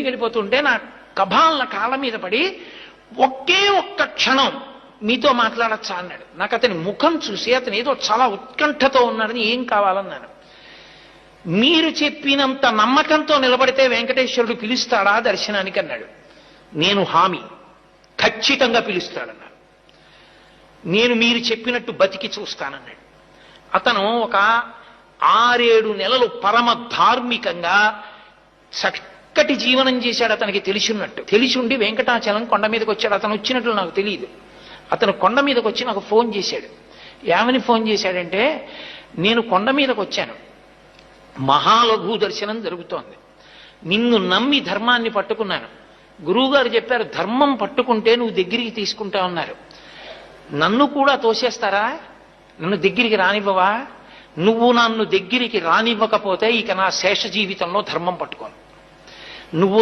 వెళ్ళిపోతుంటే నా కబాలన కాళ్ళ మీద పడి ఒకే ఒక్క క్షణం మీతో మాట్లాడచ్చా అన్నాడు. నాకు అతని ముఖం చూసి అతను ఏదో చాలా ఉత్కంఠతో ఉన్నాడని, ఏం కావాలన్నాను. మీరు చెప్పినంత నమ్మకంతో నిలబడితే వెంకటేశ్వరుడు పిలుస్తాడా దర్శనానికి అన్నాడు. నేను హామీ, ఖచ్చితంగా పిలుస్తాడన్నాడు. నేను మీరు చెప్పినట్టు బతికి చూస్తానన్నాడు. అతను ఒక 6-7 నెలలు పరమ ధార్మికంగా చక్కటి జీవనం చేశాడు. అతనికి తెలిసి ఉండి వెంకటాచలం కొండ మీదకి వచ్చాడు. అతను వచ్చినట్లు నాకు తెలియదు. అతను కొండ మీదకి వచ్చి నాకు ఫోన్ చేశాడు. ఏమని ఫోన్ చేశాడంటే, నేను కొండ మీదకి వచ్చాను, మహాలఘు దర్శనం జరుగుతోంది, నిన్ను నమ్మి ధర్మాన్ని పట్టుకున్నాను, గురువుగారు చెప్పారు ధర్మం పట్టుకుంటే నువ్వు దగ్గరికి తీసుకుంటా ఉన్నారు, నన్ను కూడా తోసేస్తారా, నన్ను దగ్గరికి రానివ్వవా, నువ్వు నన్ను దగ్గరికి రానివ్వకపోతే ఇక నా శేష జీవితంలో ధర్మం పట్టుకోను, నువ్వు